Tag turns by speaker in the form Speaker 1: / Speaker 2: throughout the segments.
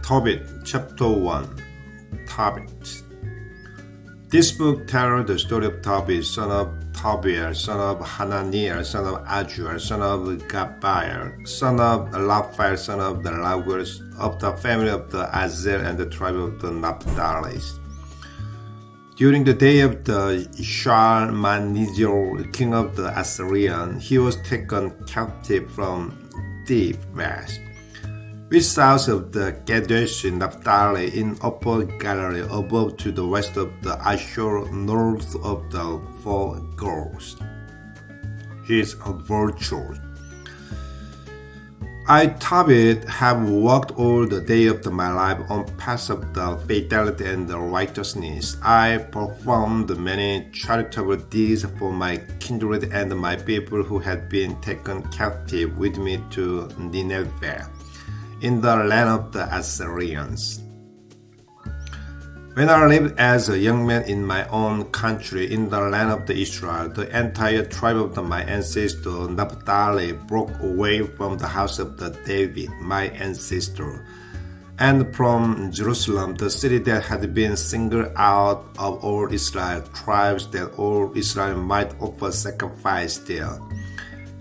Speaker 1: Tobit, Chapter 1, Tobit. This book tells the story of Tobit, son of Tobit, son of Hananiel, son of Azuel, son of Gabbael, son of Raphael, son of the Laguel, of the family of the Azel and the tribe of the Naphtali. During the day of the Shalmaneser, king of the Assyrian, he was taken captive from Tobit, which south of the Kadesh Naphtali in Upper Galilee, above to the west of the Ashur, north of the four girls. His virtues. I, Tobit, have walked all the day of my life on paths of the fidelity and the righteousness. I performed many charitable deeds for my kindred and my people who had been taken captive with me to Nineveh, in the land of the Assyrians. When I lived as a young man in my own country, in the land of the Israel, the entire tribe of my ancestor Naphtali broke away from the house of the David, my ancestor, and from Jerusalem, the city that had been singled out of all Israel tribes, that all Israel might offer sacrifice there.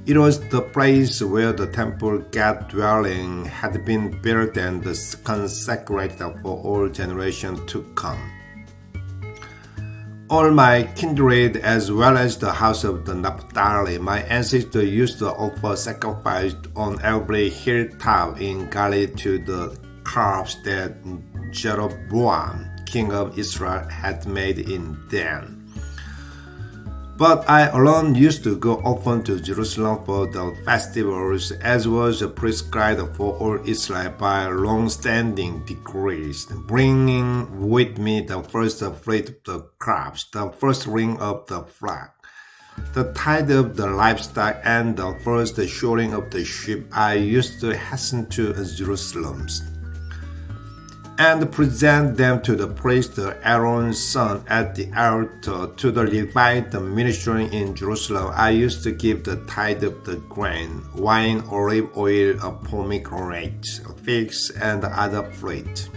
Speaker 1: It was the place where the temple God dwelling had been built and consecrated for all generations to come. All my kindred, as well as the house of the Naphtali, my ancestors used to offer sacrifice on every hilltop in Galilee to the calves that Jeroboam, king of Israel, had made in Dan. But I alone used to go often to Jerusalem for the festivals, as was prescribed for all Israel by long-standing decrees, bringing with me the first fruit of the crops, the first ring of the flock, the tithe of the livestock, and the first shoring of the sheep. I used to hasten to Jerusalem and present them to the priest Aaron's son at the altar, to the Levite ministering in Jerusalem. I used to give the tithe of the grain, wine, olive oil, pomegranate, figs, and other fruit.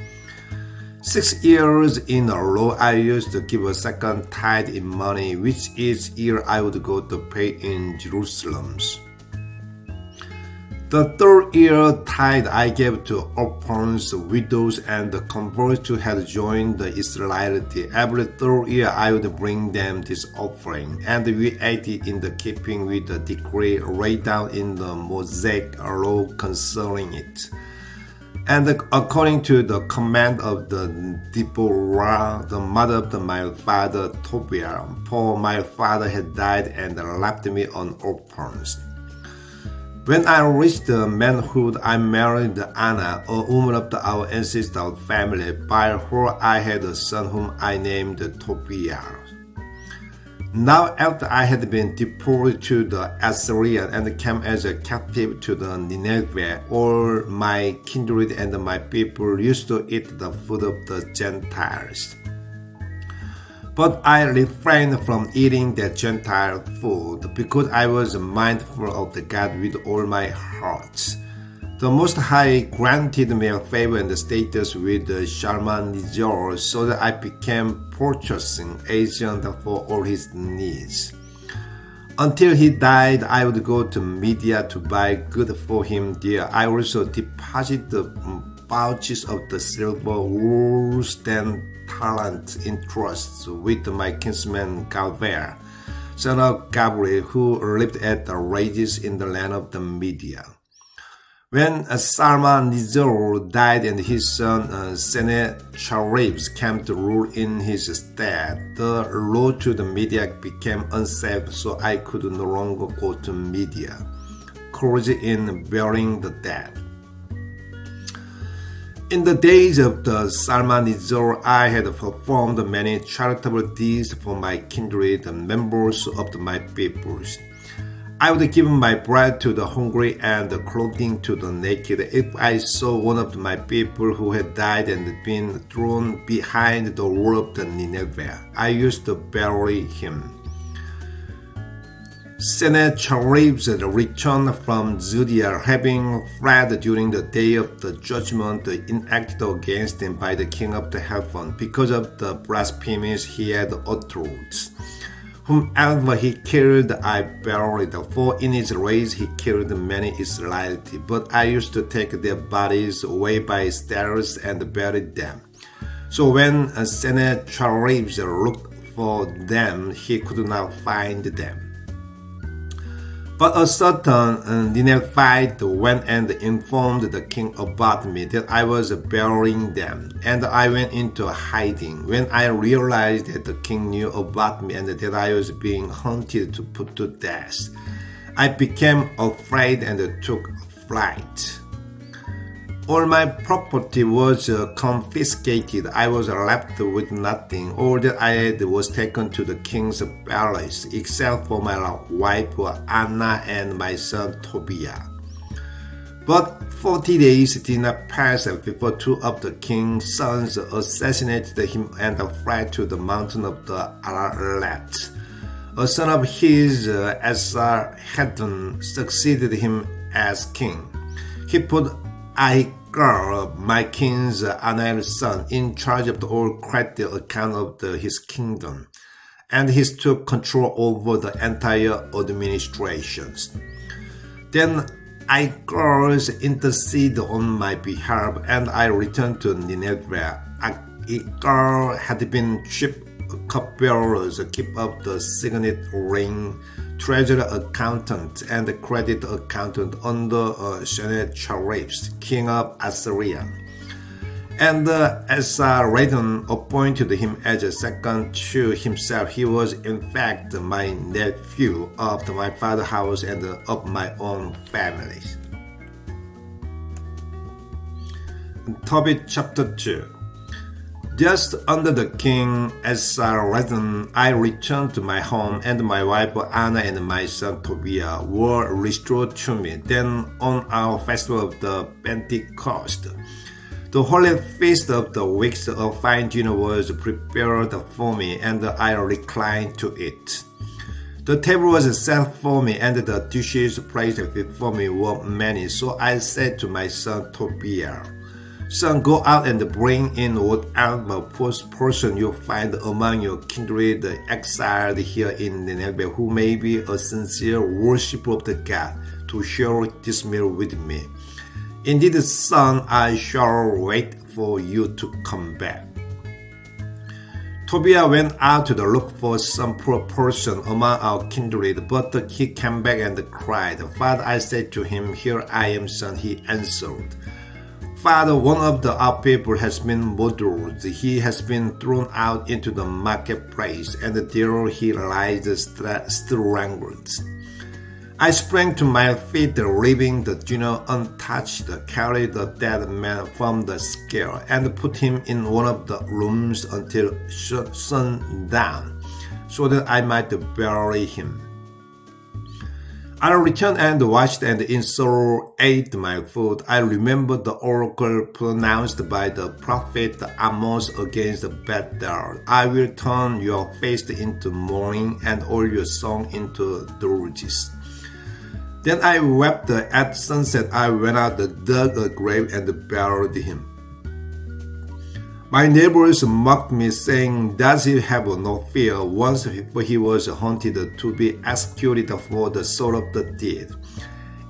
Speaker 1: 6 years in a row, I used to give a second tithe in money, which each year I would go to pay in Jerusalem. The third year tithe I gave to orphans, widows, and the converts who had joined the Israelite. Every third year I would bring them this offering, and we ate it in the keeping with the decree laid down in the Mosaic law concerning it. And according to the command of the Deborah, the mother of my father Tobit, for my father had died and left me an orphan. When I reached manhood, I married Anna, a woman of our ancestral family. By her I had a son whom I named Tobit. Now after I had been deported to the Assyrian and came as a captive to the Nineveh, all my kindred and my people used to eat the food of the Gentiles. But I refrained from eating that Gentile food because I was mindful of the God with all my heart. The Most High granted me a favor and status with Shalmaneser, so that I became purchasing agent for all his needs. Until he died, I would go to Media to buy goods for him there. I also deposited the pouches of the silver, worse than talent in trusts with my kinsman Galver, son of Gabriel, who lived at the Rages in the land of the Media. When Shalmaneser died and his son Sennacherib came to rule in his stead, the road to the Media became unsafe, so I could no longer go to Media, courage in burying the dead. In the days of the Shalmaneser, I had performed many charitable deeds for my kindred and members of my peoples. I would give my bread to the hungry and clothing to the naked. If I saw one of my people who had died and been thrown behind the wall of the Nineveh, I used to bury him. Sennacheribs returned from Judea, having fled during the day of the judgment enacted against him by the king of the heaven, because of the blasphemies he had uttered. Whomever he killed, I buried, for in his rage he killed many Israelites. But I used to take their bodies away by stealth and buried them. So when Sennacherib looked for them, he could not find them. But a certain Ninevite went and informed the king about me, that I was burying them, and I went into hiding. When I realized that the king knew about me and that I was being hunted to put to death, I became afraid and took flight. All my property was confiscated. I was left with nothing. All that I had was taken to the king's palace, except for my wife Anna and my son Tobit. But 40 days did not pass before two of the king's sons assassinated him and fled to the mountain of the Ararat. A son of his, Esarhaddon, succeeded him as king. He put Ahikar, my king's Anai's son, in charge of the all credit account of his kingdom, and he took control over the entire administration. Then Ahikar interceded on my behalf, and I returned to Nineveh. Ahikar had been chief cupbearers, keeper of the signet ring, treasurer accountant, and credit accountant under Sennacherib, king of Assyria. And Esarhaddon appointed him as a second to himself. He was in fact my nephew of my father's house and of my own family. Tobit chapter 2. Just under the king Esarhaddon, I returned to my home, and my wife Anna and my son Tobit were restored to me. Then on our festival of the Pentecost, the holy feast of the weeks, a fine dinner was prepared for me, and I reclined to it. The table was set for me, and the dishes placed before me were many. So I said to my son Tobit, "Son, go out and bring in whatever person you find among your kindred exiled here in Nineveh, who may be a sincere worshiper of the God, to share this meal with me. Indeed, son, I shall wait for you to come back." Tobit went out to look for some poor person among our kindred, but he came back and cried, "Father," I said to him, "Here I am, son." He answered, "Father, one of our people has been murdered. He has been thrown out into the marketplace, and there he lies strangled." I sprang to my feet, leaving the dinner untouched, carried the dead man from the scale, and put him in one of the rooms until sundown, so that I might bury him. I returned and washed and in sorrow ate my food. I remembered the oracle pronounced by the prophet Amos against Bethel. "I will turn your face into mourning and all your song into dirges." Then I wept. At sunset I went out, dug a grave, and buried him. My neighbors mocked me, saying, "Does he have no fear?" Once he was hunted to be executed for the soul of the dead,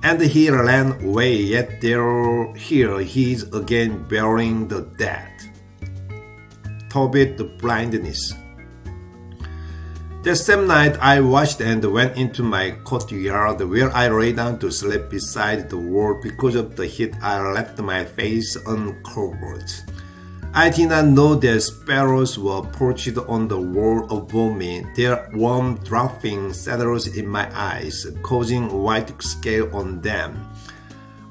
Speaker 1: and he ran away, yet here he is again burying the dead. Tobit, the blindness. That same night I washed and went into my courtyard, where I lay down to sleep beside the wall. Because of the heat I left my face uncovered. I did not know that sparrows were perched on the wall above me. Their warm dropping settled in my eyes, causing white scale on them.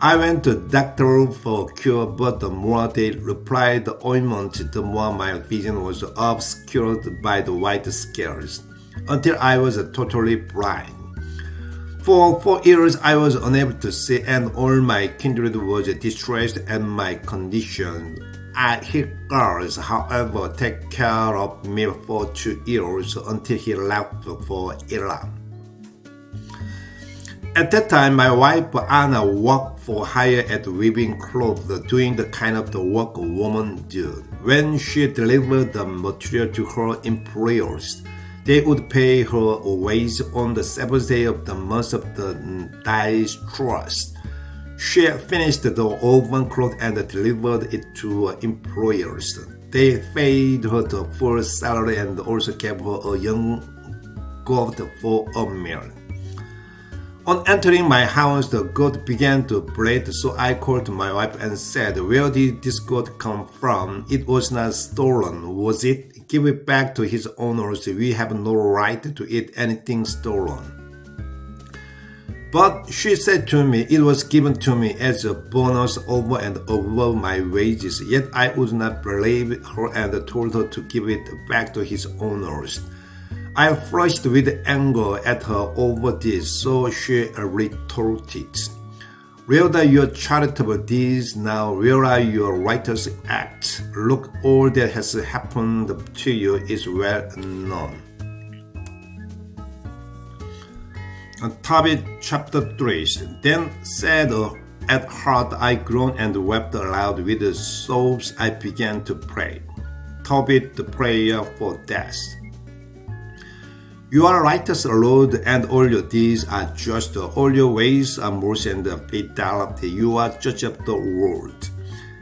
Speaker 1: I went to the doctor for a cure, but the more they applied the ointment, the more my vision was obscured by the white scales, until I was totally blind. For 4 years I was unable to see, and all my kindred was distressed at my condition. Ahikar, however, took care of me for 2 years, until he left for Elam. At that time, my wife Anna worked for hire at weaving clothes, doing the kind of the work a woman do. When she delivered the material to her employers, they would pay her a wage on the seventh day of the month of the dye's trust. She finished the woven cloth and delivered it to her employers. They paid her the full salary and also gave her a young goat for a meal. On entering my house, the goat began to bleat, so I called my wife and said, "Where did this goat come from? It was not stolen, was it? Give it back to his owners. We have no right to eat anything stolen." But she said to me, "It was given to me as a bonus over and above my wages." Yet I would not believe her and told her to give it back to his owners. I flushed with anger at her over this, so she retorted, "Where are your charitable deeds now? Where are your righteous acts? Look, all that has happened to you is well known." Tobit chapter 3. Then said at heart I groaned and wept aloud. With sobs I began to pray. Tobit, the prayer for death. You are righteous, Lord, and all your deeds are just. All your ways are mercy and fidelity. You are judge of the world.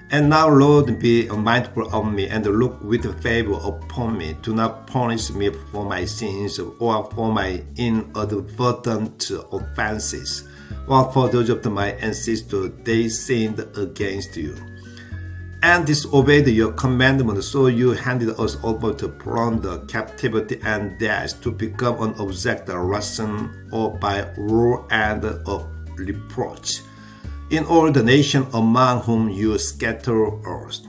Speaker 1: And now, Lord, be mindful of me and look with favor upon me. Do not punish me for my sins or for my inadvertent offenses, or for those of my ancestors, they sinned against you and disobeyed your commandment, so you handed us over to plunder, captivity, and death, to become an object of ransom or by war and of reproach in all the nations among whom you scatter us.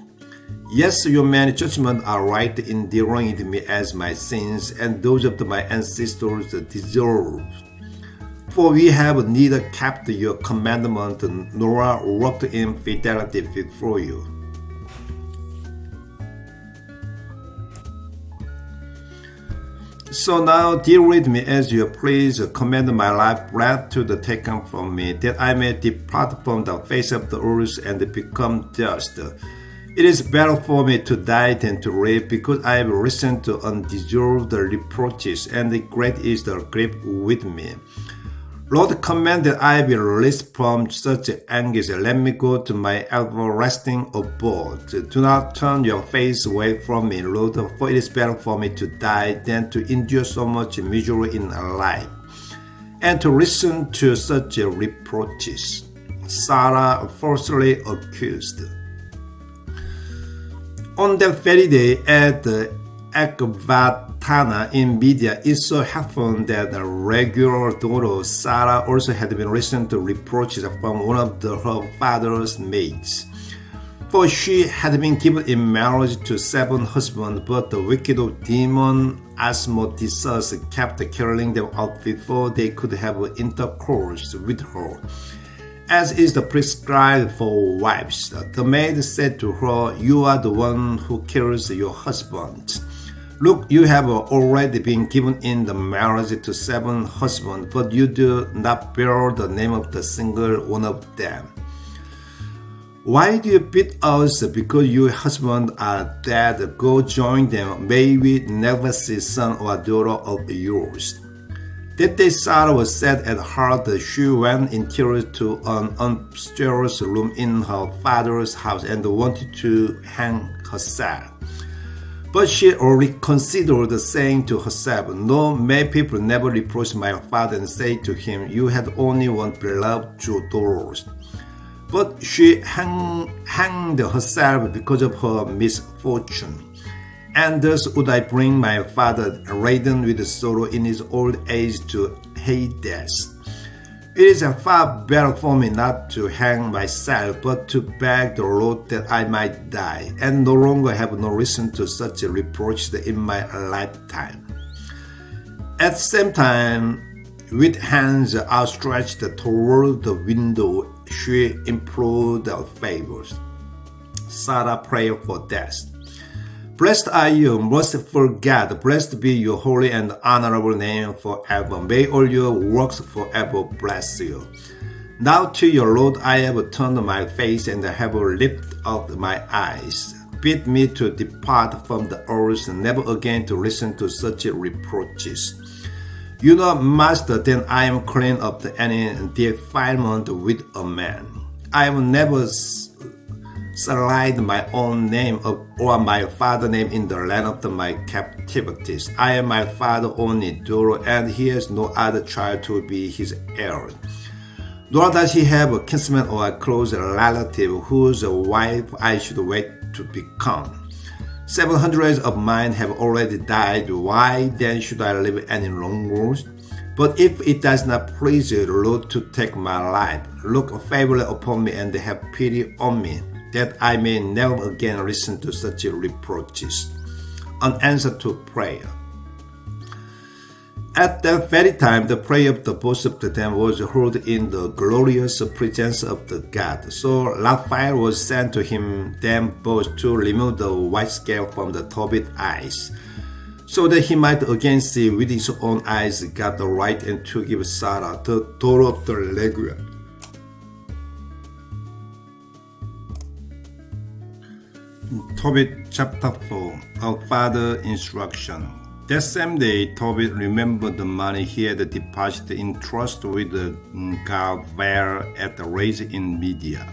Speaker 1: Yes, your many judgments are right in dealing with me as my sins and those of my ancestors deserve. For we have neither kept your commandment nor walked in fidelity before you. So now deal with me as you please. Command my life breath to the taken from me, that I may depart from the face of the earth and become dust. It is better for me to die than to live, because I have listened to undeserved reproaches, and great is the grief with me. Lord, command that I be released from such anguish. Let me go to my everlasting abode. Do not turn your face away from me, Lord, for it is better for me to die than to endure so much misery in life, and to listen to such reproaches. Sarah falsely accused. On that very day at Ecbatana in Media, it so happened that the regular daughter Sarah also had been listening to reproaches from one of her father's maids. For she had been given in marriage to 7 husbands, but the wicked demon Asmodeus kept killing them off before they could have intercourse with her, as is the prescribed for wives. The maid said to her, "You are the one who kills your husband. Look, you have already been given in the marriage to 7 husbands, but you do not bear the name of the single one of them. Why do you beat us? Because your husbands are dead. Go join them. May we never see son or daughter of yours." That day Sarah was sad at heart. She went in tears to an upstairs room in her father's house and wanted to hang herself. But she reconsidered, saying to herself, "No, may people never reproach my father and say to him, 'You had only one beloved daughter.'" But she hanged herself because of her misfortune. And thus would I bring my father, laden with sorrow in his old age, to Hades. It is far better for me not to hang myself, but to beg the Lord that I might die, and no longer have no reason to such a reproach in my lifetime. At the same time, with hands outstretched toward the window, she implored favors. Sarah prayed for death. Blessed are you, merciful God. Blessed be your holy and honorable name forever. May all your works forever bless you. Now to your Lord I have turned my face and have lifted up my eyes. Bid me to depart from the earth, never again to listen to such reproaches. You know, Master, then I am clean of any defilement with a man. I have never sullied my own name or my father's name in the land of my captivities. I am my father's only daughter, and he has no other child to be his heir. Nor does he have a kinsman or a close relative whose wife I should wait to become. 700 of mine have already died. Why then should I live any longer? But if it does not please you, Lord, to take my life, look favorably upon me and have pity on me, that I may never again listen to such reproaches. An answer to prayer. At that very time, the prayer of the both of them was heard in the glorious presence of the God. So Raphael was sent to them both to remove the white scale from the Tobit eyes, so that he might again see with his own eyes God the right, and to give Sarah, the daughter of the Leguian, Tobit chapter 4, a father instruction. That same day, Tobit remembered the money he had deposited in trust with the Gavar at the race in Media.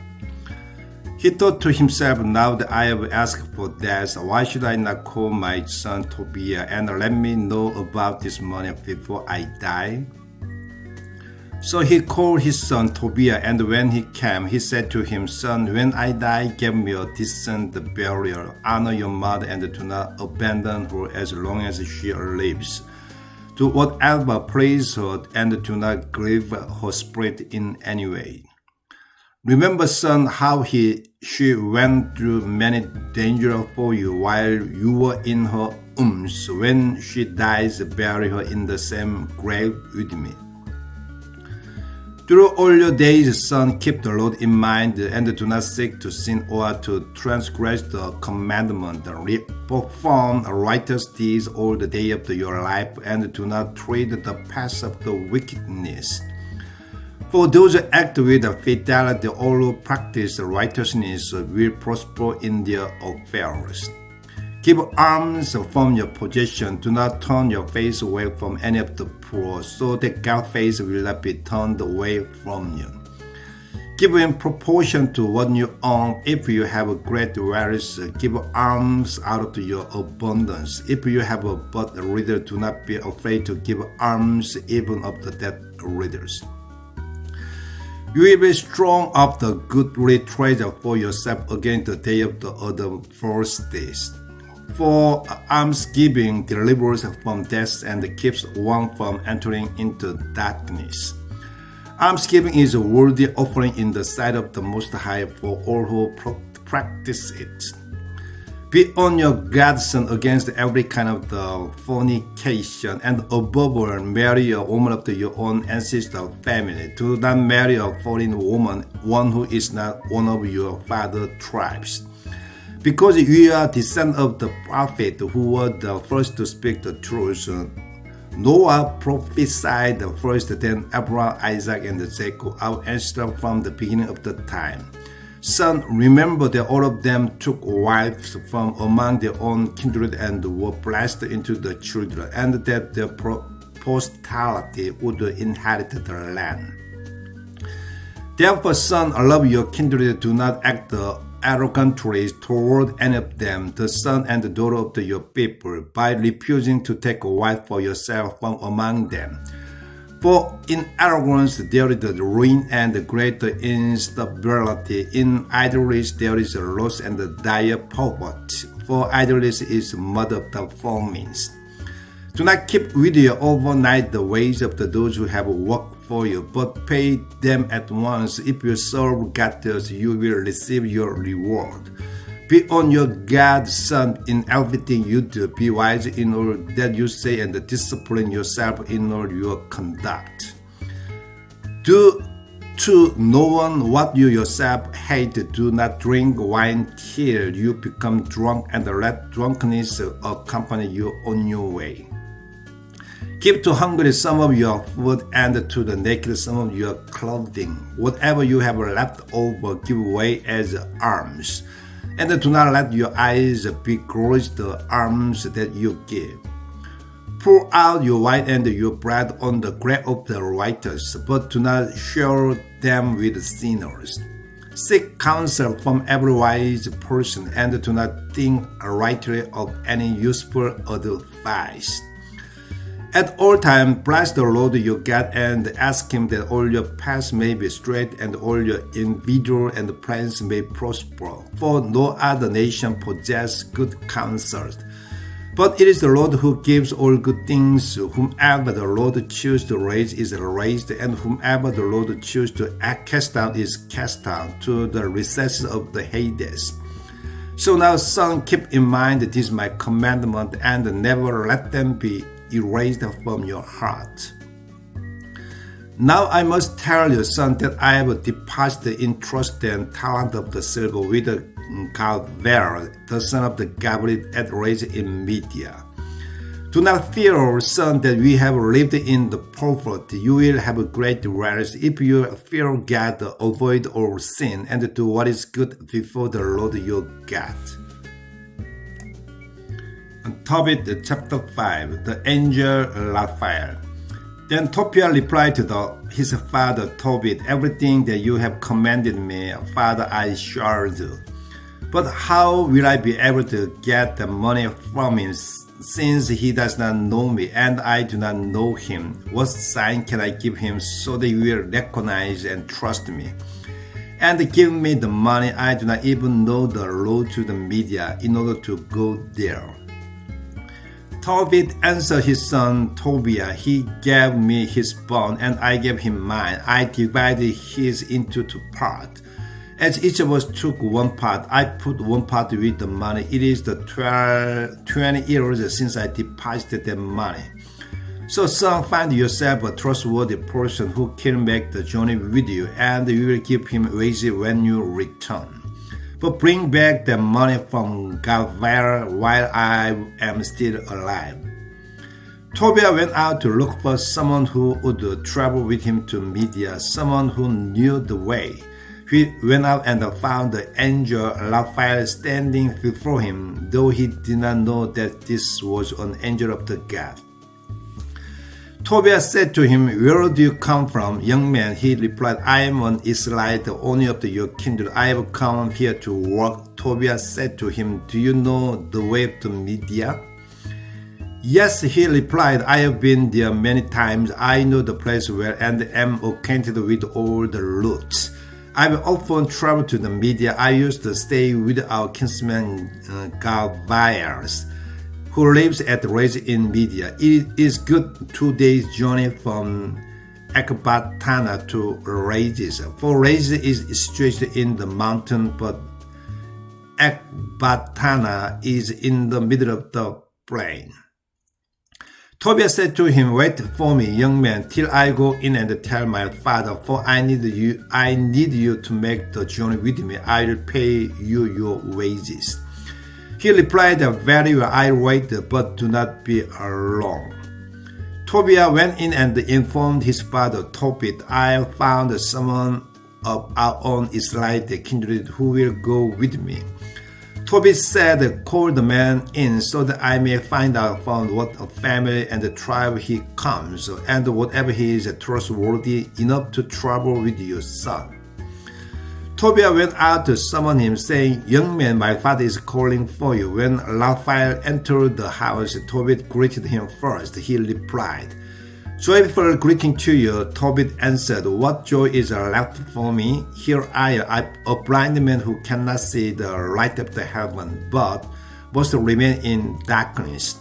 Speaker 1: He thought to himself, now that I have asked for that, why should I not call my son Tobiah and let me know about this money before I die? So he called his son Tobiah, and when he came, he said to him, Son, when I die, give me a decent burial. Honor your mother and do not abandon her as long as she lives. Do whatever pleases her and do not grieve her spirit in any way. Remember, son, how she went through many dangers for you while you were in her womb. When she dies, bury her in the same grave with me. Through all your days, son, keep the Lord in mind and do not seek to sin or to transgress the commandment. Perform righteous deeds all the day of your life and do not tread the path of the wickedness. For those who act with fidelity, all who practice righteousness will prosper in their affairs. Keep alms from your possession. Do not turn your face away from any of the poor, so that God's face will not be turned away from you. Give in proportion to what you own. If you have a great wealth, give alms out of your abundance. If you have a but little, do not be afraid to give alms even of the dead riddles. You will be strong of the goodly treasure for yourself against the day of the other first days. For almsgiving delivers from death and keeps one from entering into darkness. Almsgiving is a worthy offering in the sight of the Most High for all who practice it. Be on your guard, son, against every kind of the fornication, and above all, marry a woman of your own ancestral family. Do not marry a foreign woman, one who is not one of your father's tribes. Because you are descendants of the prophet who were the first to speak the truth. Noah prophesied first, then Abraham, Isaac, and Jacob, our ancestors from the beginning of the time. Son, remember that all of them took wives from among their own kindred and were blessed into the children, and that their posterity would inherit the land. Therefore, son, love your kindred, do not act arrogantly toward any of them, the son and the daughter of your people, by refusing to take a wife for yourself from among them. For in arrogance there is the ruin and great instability. In idleness there is loss and dire poverty. For idleness is mother of the famines. Do not keep with you overnight the wages of those who have worked for you, but pay them at once. If you serve God, you will receive your reward. Be on your guard, son, in everything you do. Be wise in all that you say and discipline yourself in all your conduct. Do to no one what you yourself hate. Do not drink wine till you become drunk, and let drunkenness accompany you on your way. Give to hungry some of your food, and to the naked some of your clothing. Whatever you have left over, give away as alms. And do not let your eyes begrudge the alms that you give. Pour out your wine and your bread on the grave of the righteous, but do not share them with sinners. Seek counsel from every wise person, and do not think rightly of any useful advice. At all times, bless the Lord your God, and ask him that all your paths may be straight, and all your endeavor and plans may prosper. For no other nation possesses good counsels. But it is the Lord who gives all good things. Whomever the Lord chooses to raise is raised, and whomever the Lord chooses to cast down is cast down to the recesses of the Hades. So now, son, keep in mind this my commandment, and never let them be erased from your heart. Now I must tell you, son, that I have deposited in trust and talent of the silver with Galver, the son of the Gabriel, at raised in Media. Do not fear, son, that we have lived in the poverty. You will have great rest if you fear God, avoid all sin, and do what is good before the Lord your God. Tobit chapter 5. The angel Raphael. Then Tobit replied to his father Tobit, everything that you have commanded me, Father, I shall do. But how will I be able to get the money from him, since he does not know me and I do not know him? What sign can I give him so that he will recognize and trust me? And give me the money. I do not even know the road to the Media in order to go there. Tobit answered his son Tobiah, he gave me his bond, and I gave him mine. I divided his into 2 parts. As each of us took 1 part, I put 1 part with the money. It is the 20 years since I deposited the money. So son, find yourself a trustworthy person who can make the journey with you, and you will give him wages when you return. But bring back the money from Galver while I am still alive. Tobiah went out to look for someone who would travel with him to Media, someone who knew the way. He went out and found the angel Raphael standing before him, though he did not know that this was an angel of the God. Tobiah said to him, where do you come from, young man? He replied, I am an Israelite, the owner of your kindred. I have come here to work. Tobiah said to him, do you know the way to Media? Yes, he replied, I have been there many times. I know the place well and am acquainted with all the routes. I've often traveled to the Media. I used to stay with our kinsman Galvaers, who lives at Raise in Media. It is good 2 days' journey from Ecbatana to Rages. For Rages is situated in the mountain, but Ecbatana is in the middle of the plain. Tobiah said to him, wait for me, young man, till I go in and tell my father, for I need you to make the journey with me. I will pay you your wages. He replied, very well, I'll wait, but do not be long. Tobiah went in and informed his father Tobit, I found someone of our own Israelite kindred who will go with me. Tobit said, call the man in so that I may find out from what family and tribe he comes, and whatever he is trustworthy enough to travel with your son. Tobiah went out to summon him, saying, young man, my father is calling for you. When Raphael entered the house, Tobit greeted him first. He replied, joyful greeting to you. Tobit answered, what joy is left for me? Here I am, a blind man who cannot see the light of the heaven, but must remain in darkness.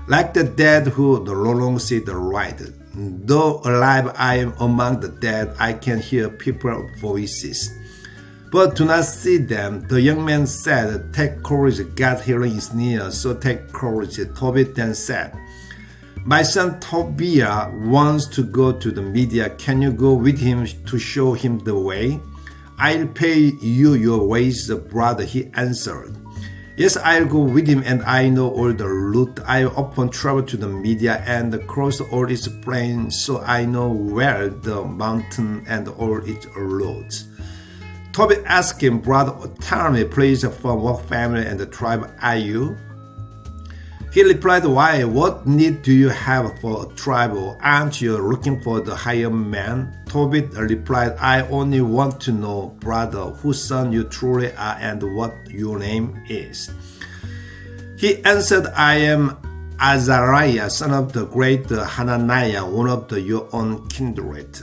Speaker 1: Like the dead who no longer see the light. Though alive I am among the dead, I can hear people's voices, but do not see them. The young man said, take courage, God's healing is near, so take courage. Tobit then said, My son Tobit wants to go to the media. Can you go with him to show him the way? I'll pay you your wages, brother, he answered. Yes, I'll go with him, and I know all the route. I often travel to the media and cross all its plains, so I know where the mountain and all its roads. Tobit asked him, brother, tell me please, from what family and tribe are you? He replied, why, what need do you have for a tribe? Aren't you looking for the higher man? Tobit replied, I only want to know, brother, whose son you truly are and what your name is. He answered, I am Azariah, son of the great Hananiah, one of your own kindred.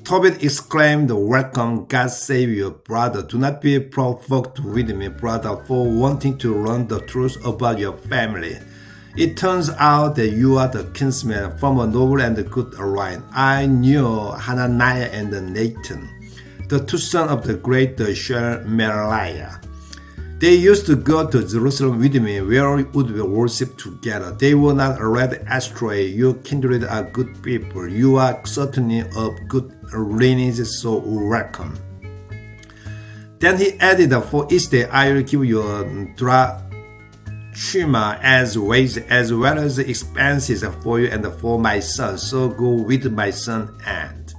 Speaker 1: Tobit exclaimed, welcome, God save you, brother. Do not be provoked with me, brother, for wanting to learn the truth about your family. It turns out that you are the kinsman from a noble and good line. I knew Hananiah and Nathan, the two sons of the great Shelmeliah. They used to go to Jerusalem with me, where we would worship together. They were not led astray. Your kindred are good people. You are certainly of good lineage, so welcome. Then he added, for each day I will give you a Shema as wage, as well as expenses for you and for my son. So go with my son, and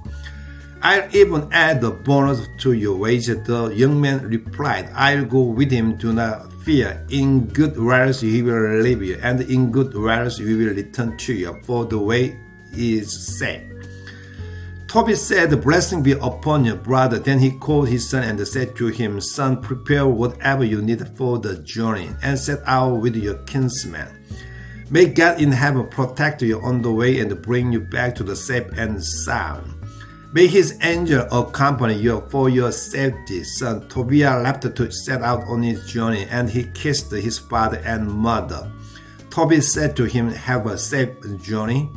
Speaker 1: I'll even add the bonus to your wage. The young man replied, I'll go with him, do not fear. In good wealth he will leave you, and in good wealth we will return to you, for the way is safe. Tobit said, blessing be upon you, brother. Then he called his son and said to him, son, prepare whatever you need for the journey, and set out with your kinsman. May God in heaven protect you on the way and bring you back to the safe and sound. May his angel accompany you for your safety. Son Tobit left to set out on his journey, and he kissed his father and mother. Tobit said to him, have a safe journey.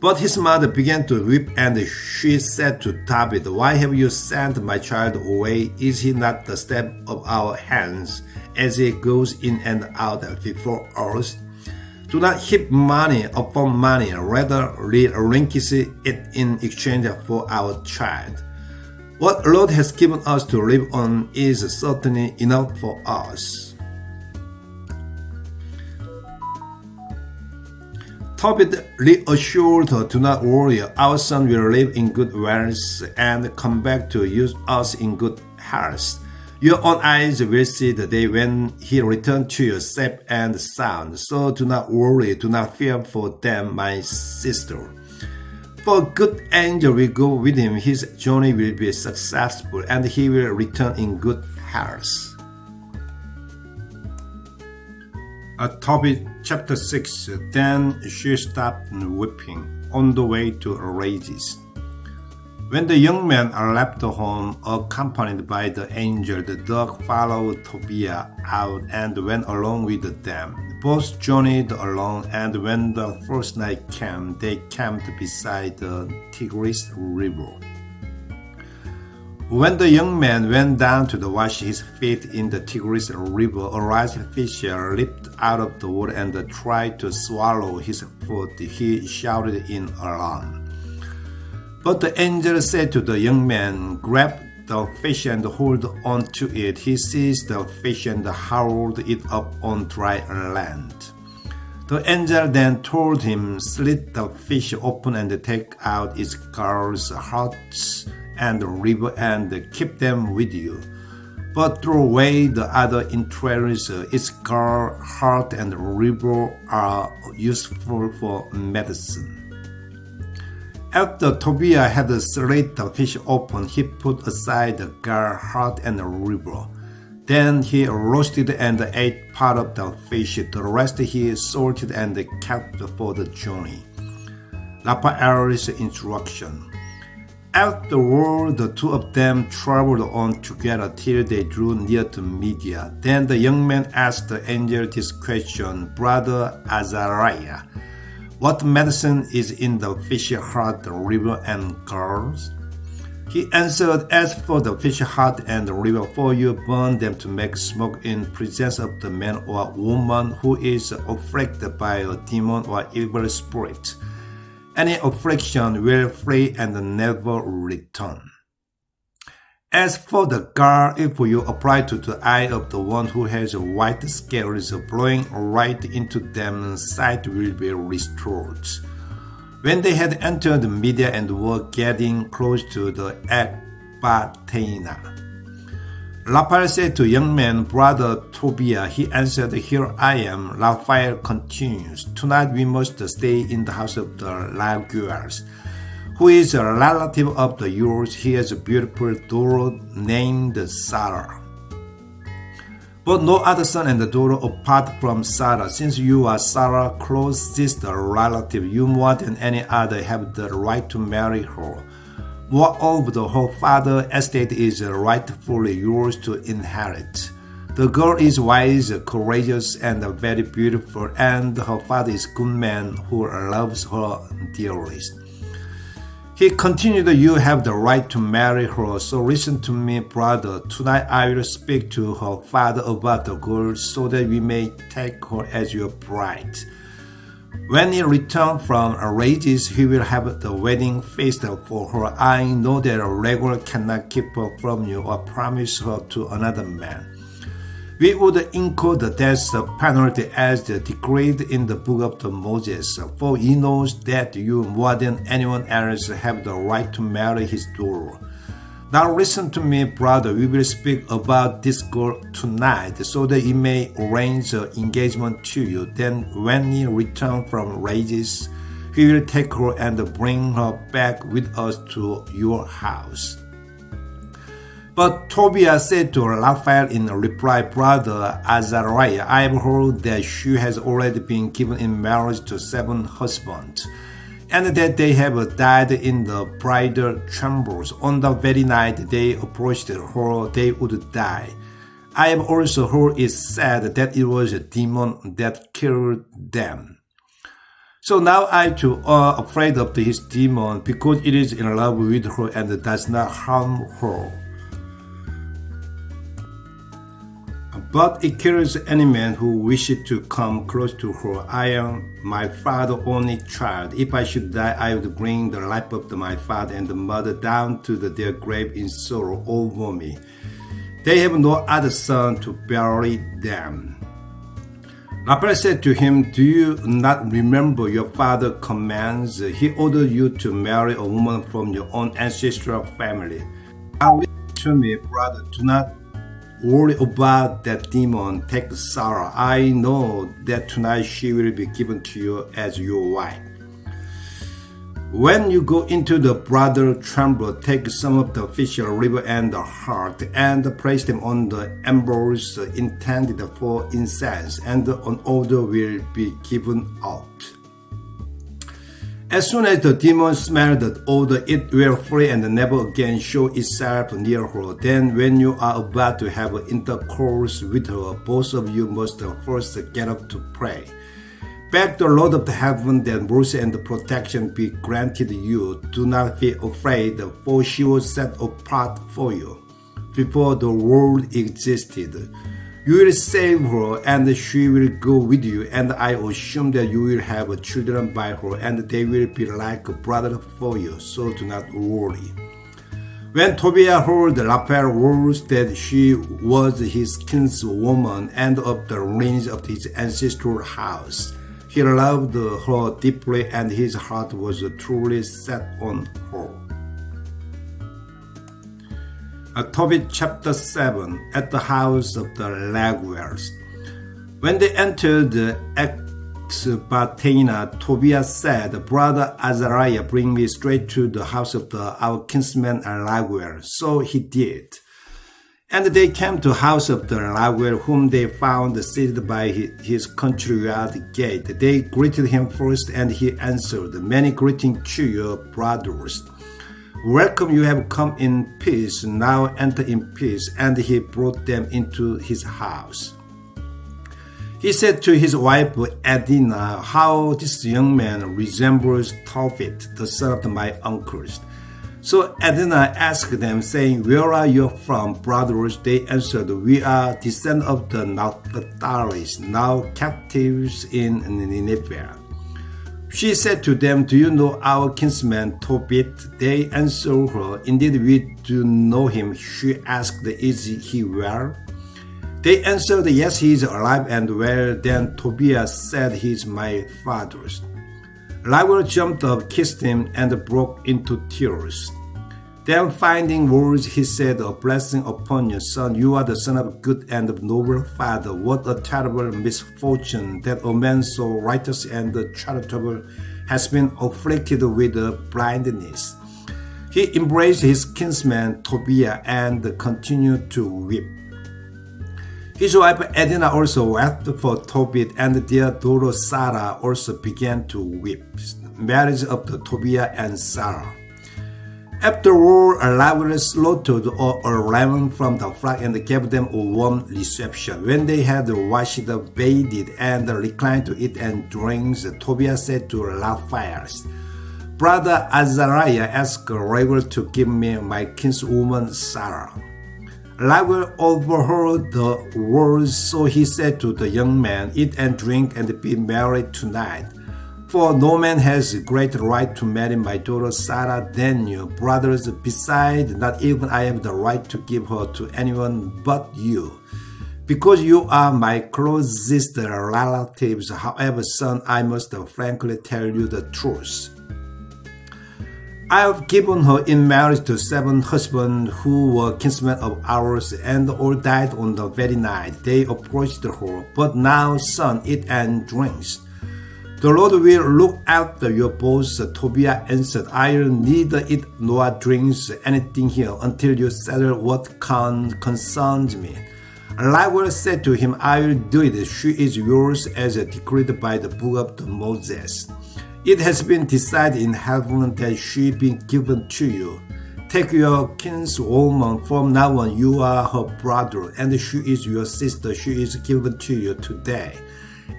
Speaker 1: But his mother began to weep, and she said to Tobit, why have you sent my child away? Is he not the step of our hands, as he goes in and out before us? Do not heap money upon money, rather relinquish it in exchange for our child. What the Lord has given us to live on is certainly enough for us. Tobit reassured her, do not worry, our son will live in good wealth and come back to use us in good health. Your own eyes will see the day when he returns to you safe and sound. So do not worry, do not fear for them, my sister. For a good angel will go with him, his journey will be successful, and he will return in good health. Tobit chapter 6. Then she stopped weeping on the way to Rages. When the young men left home, accompanied by the angel, the dog followed Tobit out and went along with them. Both journeyed along, and when the first night came, they camped beside the Tigris River. When the young man went down to wash his feet in the Tigris River, a large fish leaped out of the water and tried to swallow his foot. He shouted in alarm. But the angel said to the young man, grab the fish and hold on to it. He seized the fish and hauled it up on dry land. The angel then told him, slit the fish open and take out its gills, hearts, and liver, and keep them with you. But throw away the other entrails. Its gall, heart, and liver are useful for medicine. After Tobit had slit the fish open, he put aside the gall, heart, and liver. Then he roasted and ate part of the fish. The rest he salted and kept for the journey. Raphael's instruction. Afterward, the two of them traveled on together till they drew near to Media. Then the young man asked the angel this question, Brother Azariah, what medicine is in the fish, heart, liver, and gills? He answered, As for the fish hot and the river, for you burn them to make smoke in presence of the man or woman who is afflicted by a demon or evil spirit. Any affliction will flee and never return. As for the gall, if you apply to the eye of the one who has white scales, blowing right into them, sight will be restored. When they had entered the Media and were getting close to the Ecbatana, Raphael said to young man, Brother Tobit, he answered, Here I am. Raphael continues, Tonight we must stay in the house of the Laguers, who is a relative of the yours. He has a beautiful daughter named Sarah. But no other son and daughter apart from Sarah. Since you are Sarah's closest relative, you more than any other have the right to marry her. Moreover, her father's estate is rightfully yours to inherit. The girl is wise, courageous, and very beautiful, and her father is a good man who loves her dearly. He continued, You have the right to marry her, so listen to me, brother. Tonight I will speak to her father about the girl so that we may take her as your bride. When he returns from rages, he will have the wedding feast for her. I know that a regular cannot keep her from you or promise her to another man. We would incur the death penalty as decreed in the book of the Moses, for he knows that you more than anyone else have the right to marry his daughter. Now listen to me, brother. We will speak about this girl tonight so that he may arrange an engagement to you. Then when he returns from rages, he will take her and bring her back with us to your house. But Tobit said to Raphael in reply, Brother Azariah, I have heard that she has already been given in marriage to 7 husbands, and that they have died in the bridal chambers. On the very night they approached her, they would die. I have also heard it said that it was a demon that killed them. So now I too are afraid of his demon, because it is in love with her and does not harm her. But it kills any man who wishes to come close to her. I am my father's only child. If I should die, I would bring the life of my father and mother down to their grave in sorrow over me. They have no other son to bury them. Raphael said to him, Do you not remember your father's commands? He ordered you to marry a woman from your own ancestral family. Now listen to me, brother. Do not worry about that demon. Take Sarah. I know that tonight she will be given to you as your wife. When you go into the bridal chamber, take some of the fish, liver, and the heart, and place them on the embers intended for incense, and an odor will be given out. As soon as the demon smells the odor, it will flee and never again show itself near her. Then when you are about to have intercourse with her, both of you must first get up to pray. Beg the Lord of the heaven that mercy and protection be granted you. Do not be afraid, for she was set apart for you before the world existed. You will save her, and she will go with you, and I assume that you will have children by her, and they will be like a brother for you, so do not worry. When Tobit heard Raphael's words that she was his kinswoman and of the lineage of his ancestral house, he loved her deeply, and his heart was truly set on her. Tobit chapter 7. At the house of the Laguers. When they entered Ecbatana, Tobit said, Brother Azariah, bring me straight to the house of our kinsman Laguer. So he did. And they came to the house of the Laguer, whom they found seated by his courtyard gate. They greeted him first, and he answered, Many greetings to your brothers. Welcome, you have come in peace, now enter in peace. And he brought them into his house. He said to his wife Adina, How this young man resembles Tobit, the son of my uncles. So Adonai asked them, saying, Where are you from, brothers? They answered, We are descendants of the Naphtalites, now captives in Nineveh. She said to them, Do you know our kinsman Tobit? They answered her, Indeed, we do know him. She asked, Is he well? They answered, Yes, he is alive and well. Then Tobias said, He is my father's. Laban jumped up, kissed him, and broke into tears. Then finding words, he said, A blessing upon you, son. You are the son of a good and noble father. What a terrible misfortune that a man so righteous and charitable has been afflicted with blindness. He embraced his kinsman Tobiah and continued to weep. His wife Edina also wept for Tobit, and their daughter Sarah also began to weep. Marriage of the Tobiah and Sarah. Afterward, Laban slaughtered a lamb from the flock and gave them a warm reception. When they had washed, bathed, and reclined to eat and drink, Tobiah said to Raphael, Brother Azariah, ask Rachel to give me my kinswoman Sarah. Laban overheard the words, so he said to the young man, Eat and drink and be married tonight. For no man has a greater right to marry my daughter Sarah than you, brothers. Besides, not even I have the right to give her to anyone but you, because you are my closest relatives. However, son, I must frankly tell you the truth. I have given her in marriage to 7 husbands who were kinsmen of ours, and all died on the very night they approached her. But now, son, eat and drink. The Lord will look after your both. Tobiah answered, I'll neither eat nor drink anything here until you settle what concerns me. Laban said to him, I will do it. She is yours as decreed by the book of Moses. It has been decided in heaven that she be given to you. Take your kinswoman. From now on you are her brother, and she is your sister. She is given to you today,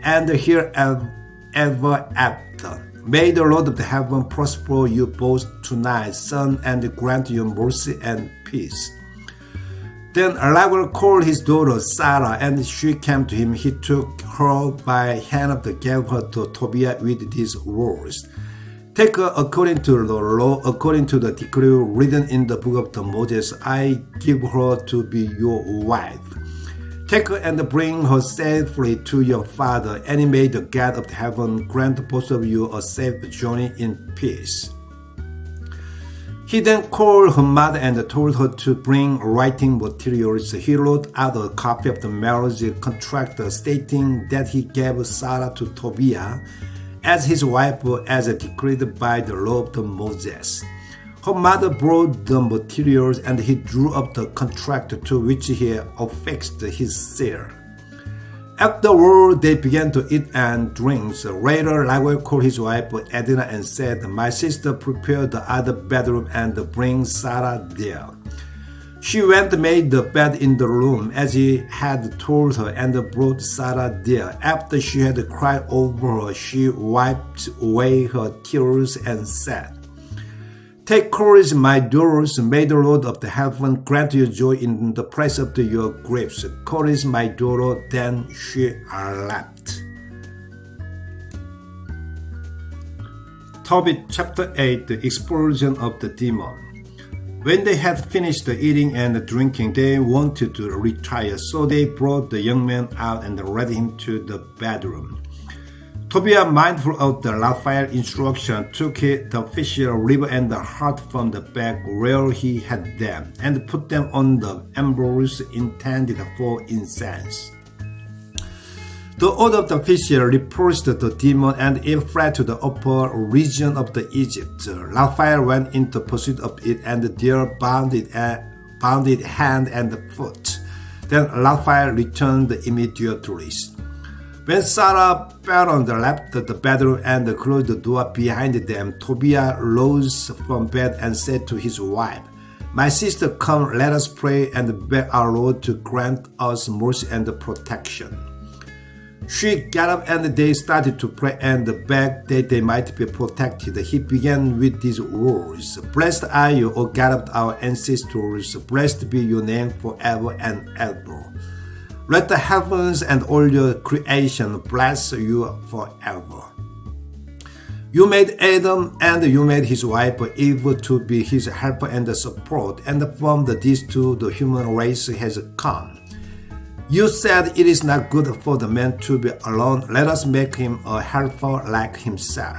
Speaker 1: and herever after. May the Lord of the heaven prosper you both tonight, son, and grant you mercy and peace. Then Laban called his daughter Sarah, and she came to him. He took her by hand and gave her to Tobiah with these words. Take her according to the law, according to the decree written in the book of Moses. I give her to be your wife. Take her and bring her safely to your father, and may the God of heaven grant both of you a safe journey in peace. He then called her mother and told her to bring writing materials. He wrote out a copy of the marriage contract stating that he gave Sarah to Tobiah as his wife as decreed by the law of Moses. Her mother brought the materials, and he drew up the contract to which he affixed his seal. Afterward, they began to eat and drink. Later, Laban called his wife Edina and said, My sister, prepare the other bedroom and bring Sarah there. She went and made the bed in the room as he had told her, and brought Sarah there. After she had cried over her, she wiped away her tears and said, Take courage, my daughters. May the Lord of the heaven grant you joy in the place of your griefs. Courage, my daughter. Then she left. Tobit chapter 8, the expulsion of the demon. When they had finished eating and drinking, they wanted to retire, so they brought the young man out and led him to the bedroom. Tobiah, mindful of the Raphael instruction, took the official liver and the heart from the bag where he had them, and put them on the embers intended for incense. The odor of the official repulsed the demon, and it fled to the upper region of the Egypt. Raphael went into pursuit of it, and there bound it hand and foot. Then Raphael returned immediately. When Sarah Baron left the bedroom and closed the door behind them, Tobiah rose from bed and said to his wife, My sister, come, let us pray and beg our Lord to grant us mercy and protection. She got up and they started to pray and beg that they might be protected. He began with these words, "Blessed are you, O God of our ancestors. Blessed be your name forever and ever. Let the heavens and all your creation bless you forever. You made Adam and you made his wife Eve to be his helper and support, and from these two the human race has come. You said it is not good for the man to be alone. Let us make him a helper like himself.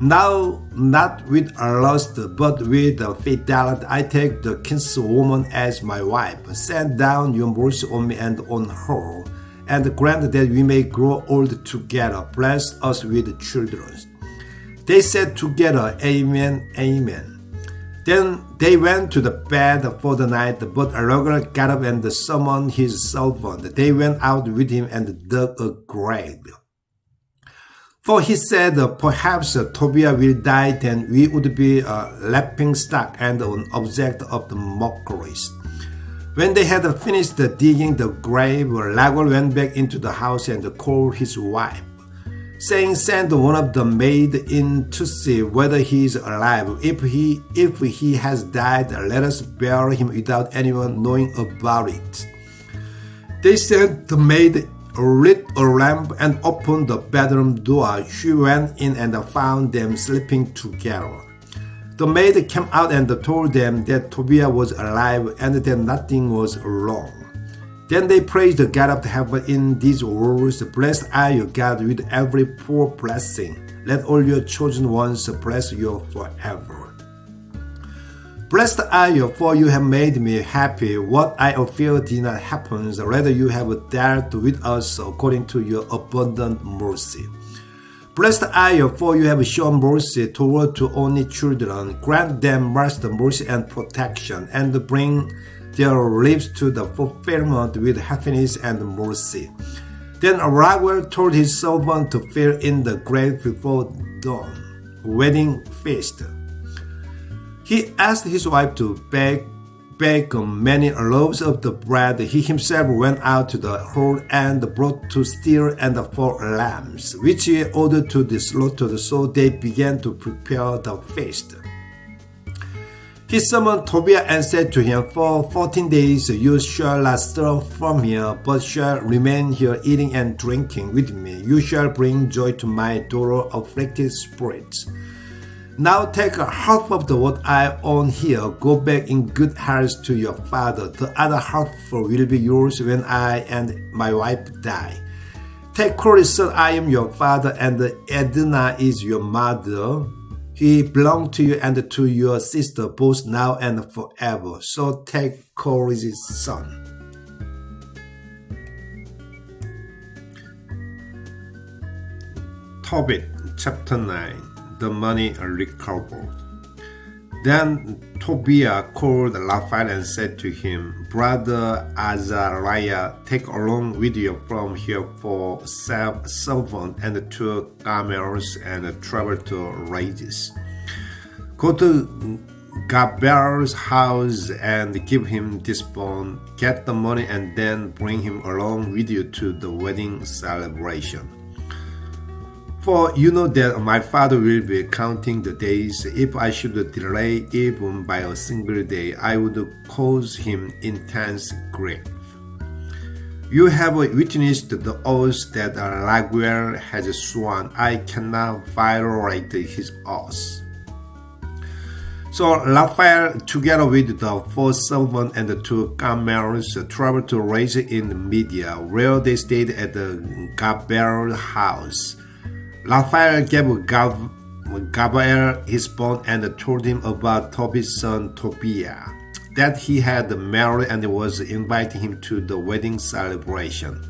Speaker 1: Now, not with lust, but with fidelity, I take the kinswoman as my wife. Send down your mercy on me and on her, and grant that we may grow old together. Bless us with children." They said together, "Amen, amen." Then they went to the bed for the night, but Raguel got up and summoned his servant. They went out with him and dug a grave. For he said, "Perhaps Tobiah will die, then we would be a laughingstock and an object of the mockeries." When they had finished digging the grave, Raguel went back into the house and called his wife, saying, "Send one of the maids in to see whether he is alive. If he has died, let us bury him without anyone knowing about it." They sent the maid, lit a lamp, and opened the bedroom door. She went in and found them sleeping together. The maid came out and told them that Tobiah was alive and that nothing was wrong. Then they praised the God of heaven in these words, "Blessed are you, God, with every poor blessing. Let all your chosen ones bless you forever. Blessed are you, for you have made me happy. What I feared did not happen, rather you have dealt with us according to your abundant mercy. Blessed are you, for you have shown mercy toward to only children. Grant them mercy and protection, and bring their lives to the fulfillment with happiness and mercy." Then Raguel told his servant to fill in the grave before dawn, wedding feast. He asked his wife to bake many loaves of the bread. He himself went out to the herd and brought 2 steers and 4 lambs, which he ordered to be slaughtered, so they began to prepare the feast. He summoned Tobiah and said to him, "For 14 days you shall not stir from here, but shall remain here eating and drinking with me. You shall bring joy to my daughter afflicted spirits. Now take half of what I own here. Go back in good health to your father. The other half will be yours when I and my wife die. Take courage, son, I am your father, and Edna is your mother. He belongs to you and to your sister, both now and forever. So take courage, son." Tobit, chapter 9. The money recovered. Then Tobiah called Raphael and said to him, "Brother Azariah, take along with you from here 4 servants and 2 camels and travel to Rages. Go to Gabal's house and give him this bond. Get the money and then bring him along with you to the wedding celebration. For you know that my father will be counting the days. If I should delay even by a single day, I would cause him intense grief. You have witnessed the oath that Raguel has sworn. I cannot violate his oath." So Raphael, together with the 4 servants and the 2 camels, traveled to Rages in Media, where they stayed at the Gabal's house. Raphael gave Gabriel his bond and told him about Tobit's son Tobiah, that he had married and was inviting him to the wedding celebration.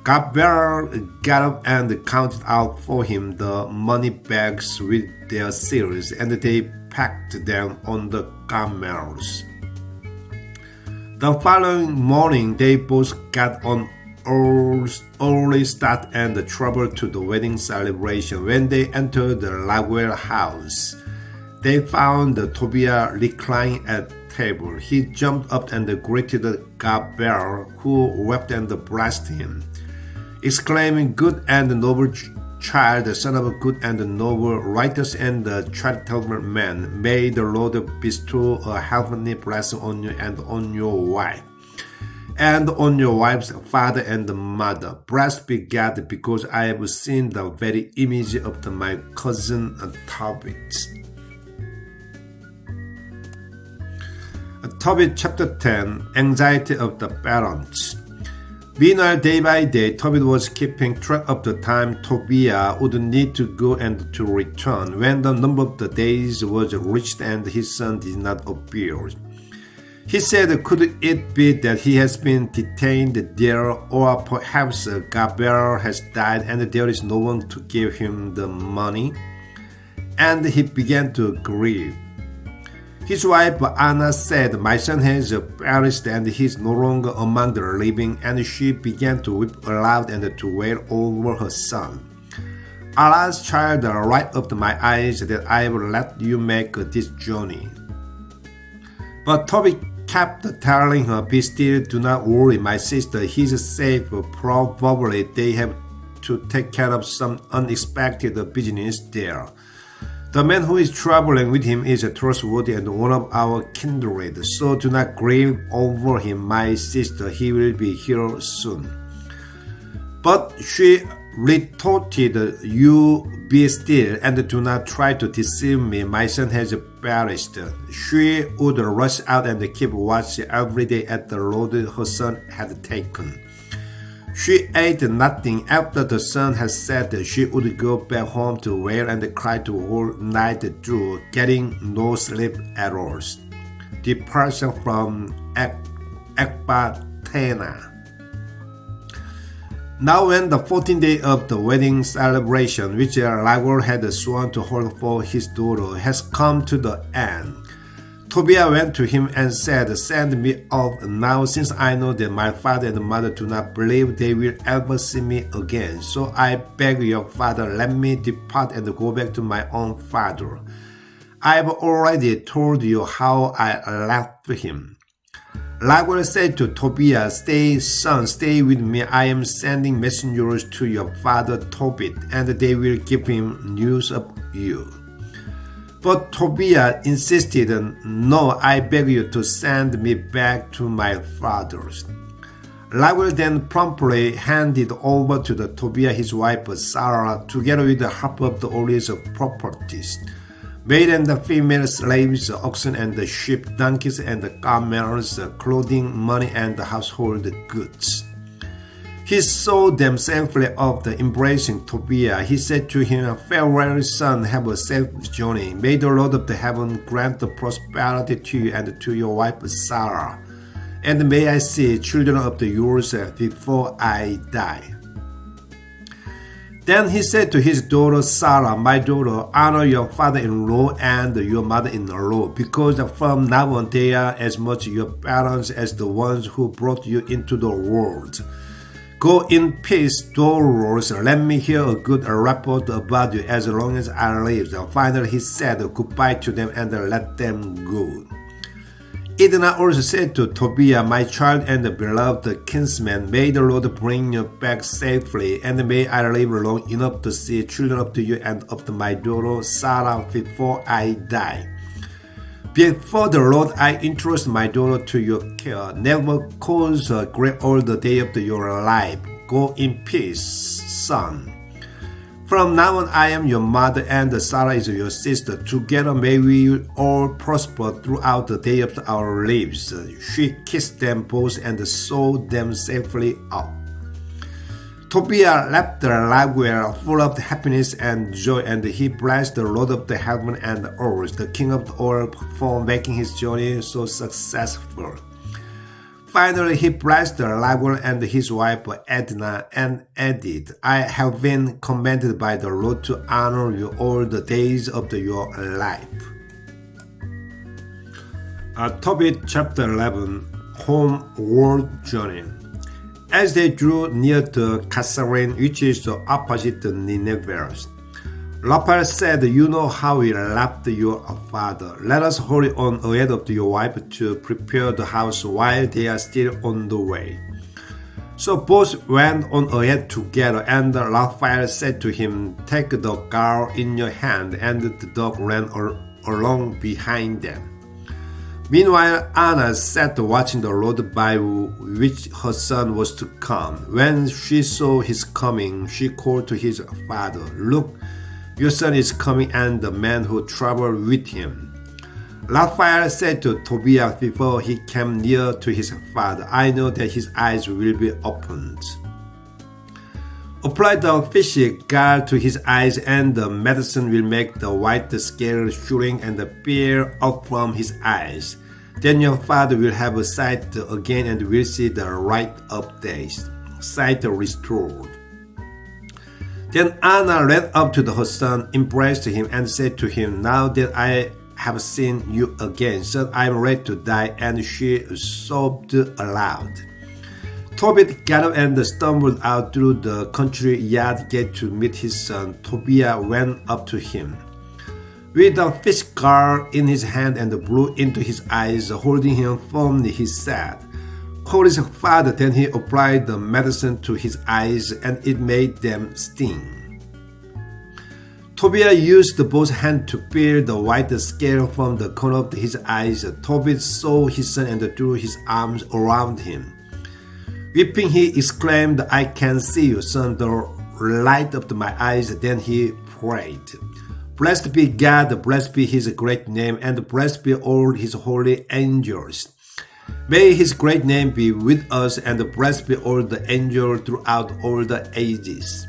Speaker 1: Gabriel got up and counted out for him the money bags with their seals, and they packed them on the camels. The following morning, they both got on early start and traveled to the wedding celebration. When they entered the Raguel house, they found Tobiah reclining at table. He jumped up and greeted Gabriel, who wept and blessed him. exclaiming, "Good and noble child, son of a good and noble, righteous and charitable man, may the Lord bestow a heavenly blessing on you and on your wife, and on your wife's father and mother. Blessed be God, because I have seen the very image of my cousin Tobit." Tobit chapter 10, Anxiety of the Parents. Meanwhile, day by day, Tobit was keeping track of the time Tobiah would need to go and to return. When the number of the days was reached and his son did not appear, he said, "Could it be that he has been detained there, or perhaps Gabriel has died and there is no one to give him the money?" And he began to grieve. His wife Anna said, "My son has perished and he is no longer among the living," and she began to weep aloud and to wail over her son. "Alas, child, light up my eyes that I will let you make this journey." But Tobit kept telling her, "Be still, do not worry, my sister, he is safe. Probably they have to take care of some unexpected business there. The man who is traveling with him is trustworthy and one of our kindred, so do not grieve over him, my sister, he will be here soon." But she retorted, "You be still and do not try to deceive me. My son has perished." She would rush out and keep watch every day at the road her son had taken. She ate nothing. After the sun had set, she would go back home to wail and cry the whole night through, getting no sleep at all. Departure from Ecbatana. Now when the 14th day of the wedding celebration, which Laguel had sworn to hold for his daughter, has come to the end, Tobiah went to him and said, "Send me off now, since I know that my father and mother do not believe they will ever see me again. So I beg your father, let me depart and go back to my own father. I have already told you how I left him." Laguel said to Tobiah, "Stay, son, stay with me. I am sending messengers to your father Tobit, and they will give him news of you." But Tobiah insisted, "No, I beg you to send me back to my father's." Laguel then promptly handed over to the Tobiah his wife Sarah, together with half of the olives properties, male and female slaves, oxen and sheep, donkeys and camels, clothing, money and household goods. He saw them safely off, embracing Tobiah. He said to him, "Farewell, son, have a safe journey. May the Lord of the heaven grant prosperity to you and to your wife Sarah. And may I see children of yours before I die." Then he said to his daughter Sarah, "My daughter, honor your father-in-law and your mother-in-law, because from now on they are as much your parents as the ones who brought you into the world. Go in peace, daughters. Let me hear a good report about you as long as I live." Finally, he said goodbye to them and let them go. Edna also said to Tobiah, "My child and beloved kinsman, may the Lord bring you back safely, and may I live long enough to see children of you and of my daughter Sarah before I die. Before the Lord, I entrust my daughter to your care. Never cause her grief all the day of your life. Go in peace, son. From now on, I am your mother, and Sarah is your sister. Together may we all prosper throughout the day of our lives." She kissed them both and sewed them safely up. Tobiah left Laguel full of happiness and joy, and he blessed the Lord of the heaven and earth, the King of all, for making his journey so successful. Finally, he blessed Laguel and his wife Edna and added, "I have been commanded by the Lord to honor you all the days of your life." Tobit chapter 11, Homeward Journey. As they drew near to Kasserine, which is the opposite to Nineveh, Raphael said, "You know how we left your father. Let us hurry on ahead of your wife to prepare the house while they are still on the way." So both went on ahead together, and Raphael said to him, "Take the girl in your hand," and the dog ran along behind them. Meanwhile, Anna sat watching the road by which her son was to come. When she saw his coming, she called to his father, "Look, your son is coming, and the man who traveled with him." Raphael said to Tobias before he came near to his father, "I know that his eyes will be opened." Apply the fish gall to his eyes, and the medicine will make the white scale shrink and peer up from his eyes. Then your father will have sight again and will see the light of day, sight restored. Then Anna ran up to her son, embraced him, and said to him, "Now that I have seen you again, son, I am ready to die," and she sobbed aloud. Tobit got up and stumbled out through the country yard gate to meet his son. Tobias went up to him with a fish gall in his hand and blew into his eyes. Holding him firmly, he said, "Call his father." Then he applied the medicine to his eyes, and it made them sting. Tobias used both hands to peel the white scale from the corner of his eyes. Tobit saw his son and threw his arms around him. Weeping, he exclaimed, "I can see you, son, the light of my eyes." Then he prayed, "Blessed be God, blessed be his great name, and blessed be all his holy angels. May his great name be with us, and blessed be all the angels throughout all the ages.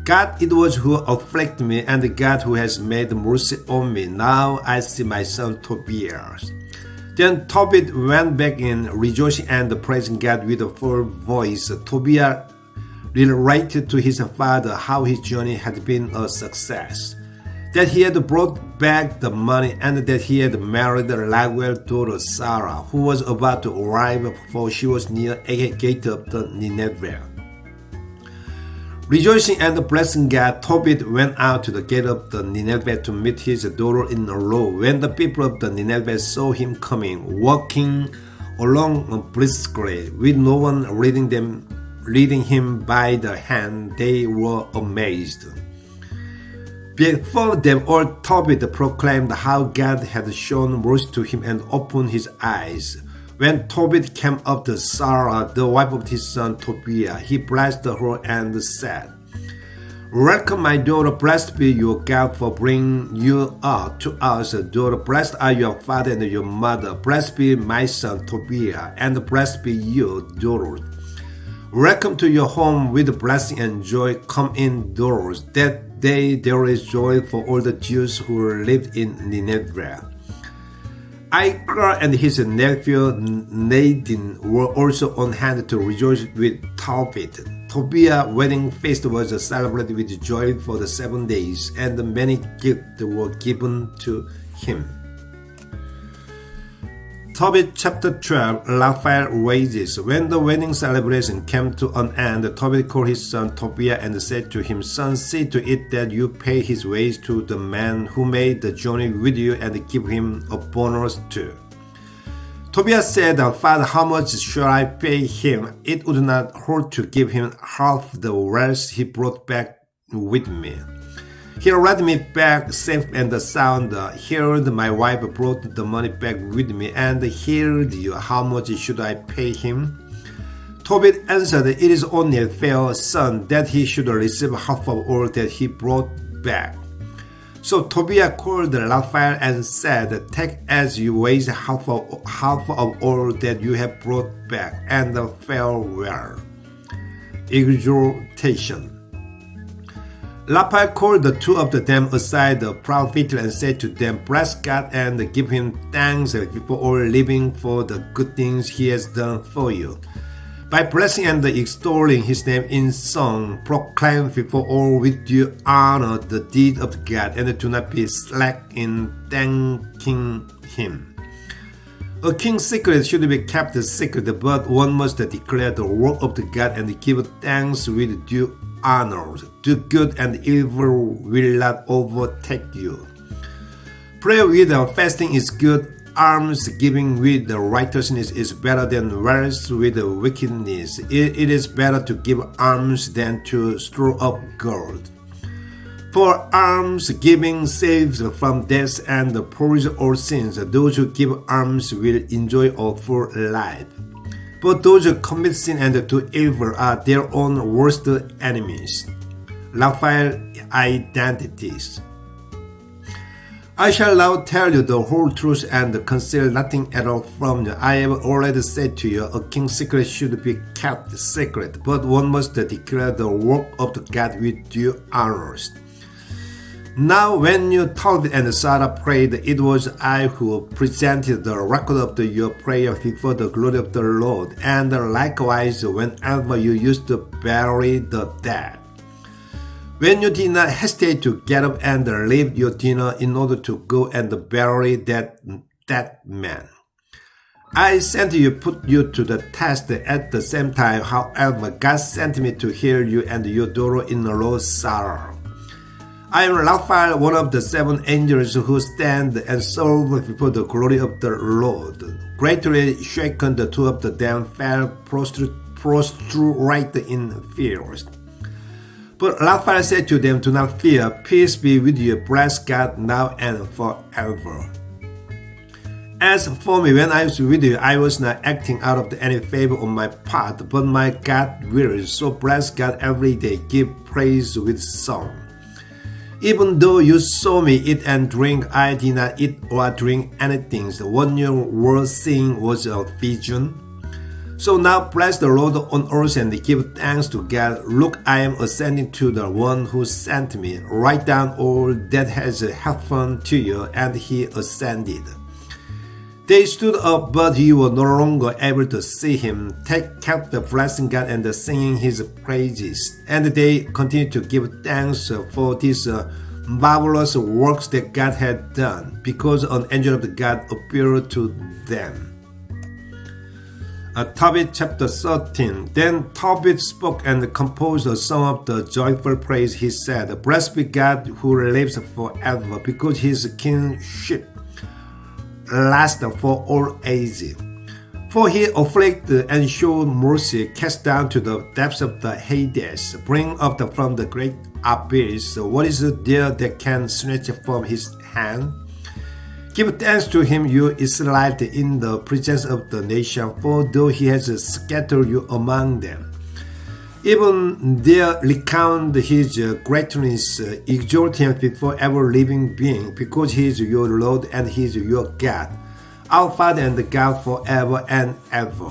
Speaker 1: God it was who afflicted me, and God who has made mercy on me. Now I see my son Tobias." Then Tobit went back in, rejoicing and praising God with a full voice. Tobias related to his father how his journey had been a success, that he had brought back the money, and that he had married Raguel's daughter Sarah, who was about to arrive, for she was near a gate of the Nineveh. Rejoicing and blessing God, Tobit went out to the gate of the Nineveh to meet his daughter-in-law. When the people of the Nineveh saw him coming, walking along briskly, with no one leading him by the hand, they were amazed. Before them all, Tobit proclaimed how God had shown mercy to him and opened his eyes. When Tobit came up to Sarah, the wife of his son Tobias, he blessed her and said, "Welcome, my daughter. Blessed be your God for bringing you up to us, daughter. Blessed are your father and your mother. Blessed be my son Tobias, and blessed be you, daughter. Welcome to your home with blessing and joy. Come indoors." That day there is joy for all the Jews who lived in Nineveh. Ikra and his nephew Nadine were also on hand to rejoice with Tobit. Tobias' wedding feast was celebrated with joy for the 7 days, and many gifts were given to him. Tobit chapter 12, Raphael wages. When the wedding celebration came to an end, Tobit called his son Tobias and said to him, "Son, see to it that you pay his wage to the man who made the journey with you, and give him a bonus too." Tobias said, "Father, how much shall I pay him? It would not hurt to give him half the wealth he brought back with me. He led me back safe and sound. Here my wife brought the money back with me, and here you. How much should I pay him?" Tobit answered, "It is only fair, son, that he should receive half of all that he brought back." So Tobias called Raphael and said, "Take as you wage half of all that you have brought back, and farewell." Exhortation. Raphael called the two of them aside privately and said to them, "Bless God and give him thanks before all living for the good things he has done for you. By blessing and extolling his name in song, proclaim before all with due honor the deed of God, and do not be slack in thanking him." A king's secret should be kept secret, but one must declare the work of God and give thanks with due honor. Do good, and evil will not overtake you. Prayer without fasting is good. alms giving with righteousness is better than wealth with wickedness. It is better to give alms than to store up gold. For alms giving saves from death and purges all sins. Those who give alms will enjoy a full life. But those who commit sin and do evil are their own worst enemies. Raphael Identities. I shall now tell you the whole truth and conceal nothing at all from you. I have already said to you, a king's secret should be kept secret, but one must declare the work of the God with due honors. Now when you Tobit and Sarah prayed, it was I who presented the record of your prayer before the glory of the Lord, and likewise whenever you used to bury the dead. When you did not hesitate to get up and leave your dinner in order to go and bury that man. I sent you, put you to the test at the same time. However, God sent me to heal you and your daughter-in-law Sarah. I am Raphael, one of the 7 angels who stand and serve before the glory of the Lord. Greatly shaken, the 2 of them fell prostrate in fear. But Raphael said to them, do not fear, peace be with you, bless God now and forever. As for me, when I was with you, I was not acting out of any favor on my part, but my God will. So bless God every day, give praise with song. Even though you saw me eat and drink, I did not eat or drink anything. What you were seeing was a vision. So now bless the Lord on earth and give thanks to God. Look, I am ascending to the one who sent me. Write down all that has happened to you. And he ascended. They stood up, but you were no longer able to see him. They kept blessing God and singing his praises. And they continued to give thanks for these marvelous works that God had done, because an angel of God appeared to them. Tobit chapter 13. Then Tobit spoke and composed a song of the joyful praise. He said, blessed be God who lives forever, because his kingship lasts for all ages. For he afflicted and showed mercy, cast down to the depths of the Hades, bring up from the great abyss. What is there that can snatch from his hand? Give thanks to him, you Israelites, in the presence of the nation, for though he has scattered you among them. Even there recount his greatness, exalt him before every living being, because he is your Lord and he is your God, our Father and God forever and ever.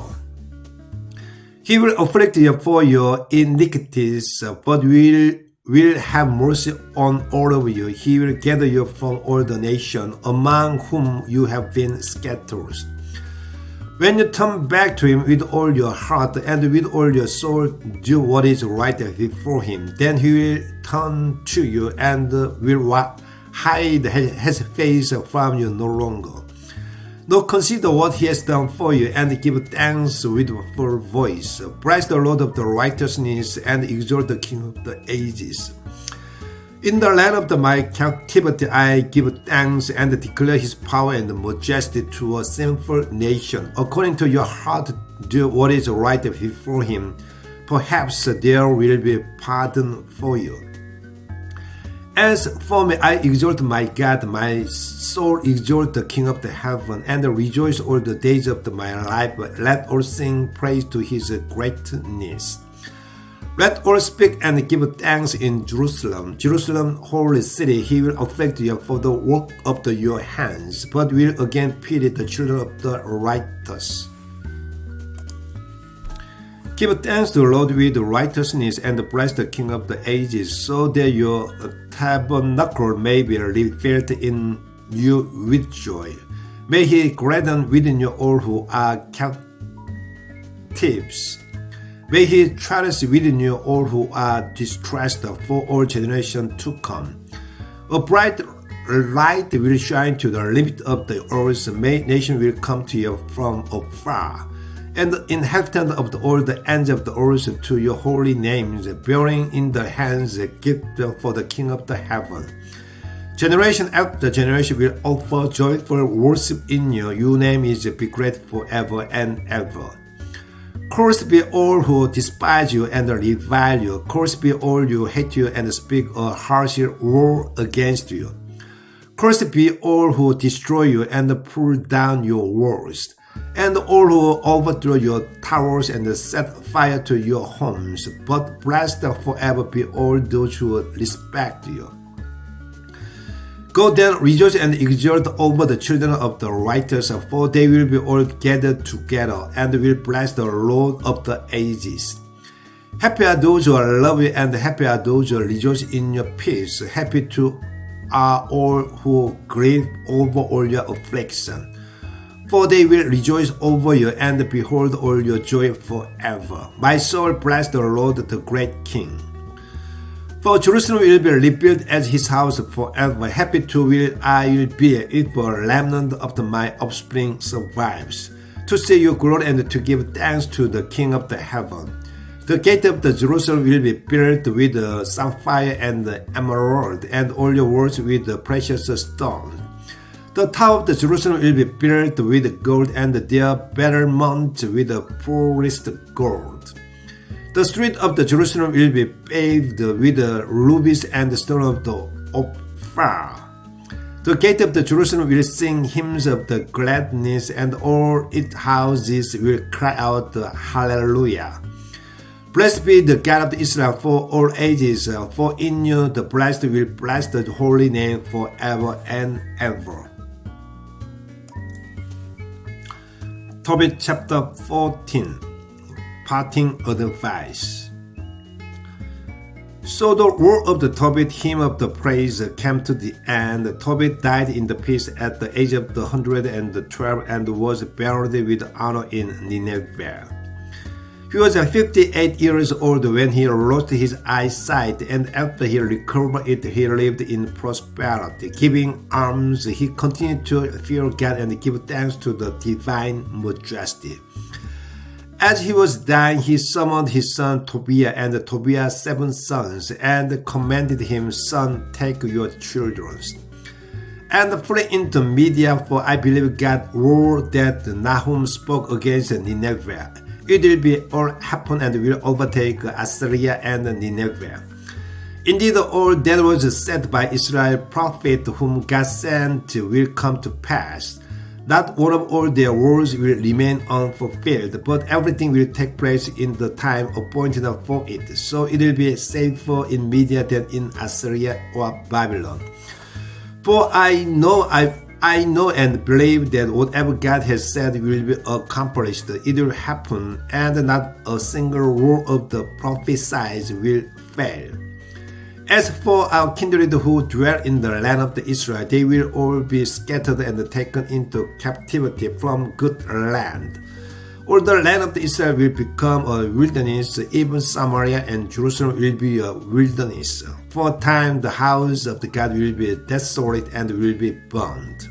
Speaker 1: He will afflict you for your iniquities, but will have mercy on all of you. He will gather you from all the nations among whom you have been scattered. When you turn back to him with all your heart and with all your soul, do what is right before him. Then he will turn to you and will hide his face from you no longer. Now consider what he has done for you and give thanks with a full voice. Praise the Lord of the righteousness and exalt the King of the ages. In the land of my captivity I give thanks and declare his power and majesty to a sinful nation. According to your heart, do what is right before him. Perhaps there will be pardon for you. As for me, I exalt my God, my soul exalt the King of the heaven, and rejoice all the days of my life. Let all sing praise to his greatness. Let all speak and give thanks in Jerusalem. Jerusalem, holy city, he will afflict you for the work of your hands, but will again pity the children of the righteous. Give thanks to the Lord with righteousness and bless the King of the ages, so that your tabernacle may be refilled in you with joy. May he gladden within you all who are captives. May he cherish within you all who are distressed for all generations to come. A bright light will shine to the limit of the earth. May nations will come to you from afar, and the inhabitants of all the ends of the earth to your holy names, bearing in the hands a gift for the King of the heaven. Generation after generation will offer joyful worship in you. Your name is be great forever and ever. Cursed be all who despise you and revile you. Cursed be all who hate you and speak a harsh word against you. Cursed be all who destroy you and pull down your walls, and all who overthrow your towers and set fire to your homes. But blessed forever be all those who respect you. Go then, rejoice and exult over the children of the righteous, for they will be all gathered together, and will bless the Lord of the ages. Happy are those who love you, and happy are those who rejoice in your peace. Happy too are all who grieve over all your affliction, for they will rejoice over you, and behold all your joy forever. My soul bless the Lord, the great King. For Jerusalem will be rebuilt as his house forever. Happy too will I be if a remnant of my offspring survives, to see your glory and to give thanks to the King of the heaven. The gate of the Jerusalem will be built with sapphire and emerald, and all your walls with precious stones. The tower of the Jerusalem will be built with gold, and their battlements with purest gold. The street of the Jerusalem will be paved with rubies and the stone of the Ophir. The gate of the Jerusalem will sing hymns of the gladness, and all its houses will cry out Hallelujah. Blessed be the God of Israel for all ages, for in you the blessed will bless the holy name forever and ever. Tobit chapter 14. Parting advice. So the word of the Tobit hymn of the praise came to the end. Tobit died in the peace at the age of 112 and was buried with honor in Nineveh. He was 58 years old when he lost his eyesight, and after he recovered it, he lived in prosperity. Giving alms, he continued to fear God and give thanks to the divine majesty. As he was dying, he summoned his son Tobiah and Tobiah's 7 sons, and commanded him, Son, take your children, and flee into Media, for I believe God's word that Nahum spoke against Nineveh. It will be all happen and will overtake Assyria and Nineveh. Indeed, all that was said by Israel prophet whom God sent will come to pass. Not one of all their words will remain unfulfilled, but everything will take place in the time appointed for it. So it will be safer in Media than in Assyria or Babylon. For I know and believe that whatever God has said will be accomplished. It will happen, and not a single word of the prophesied will fail. As for our kindred who dwell in the land of Israel, they will all be scattered and taken into captivity from good land. All the land of Israel will become a wilderness, even Samaria and Jerusalem will be a wilderness. For a time the house of God will be desolate and will be burned.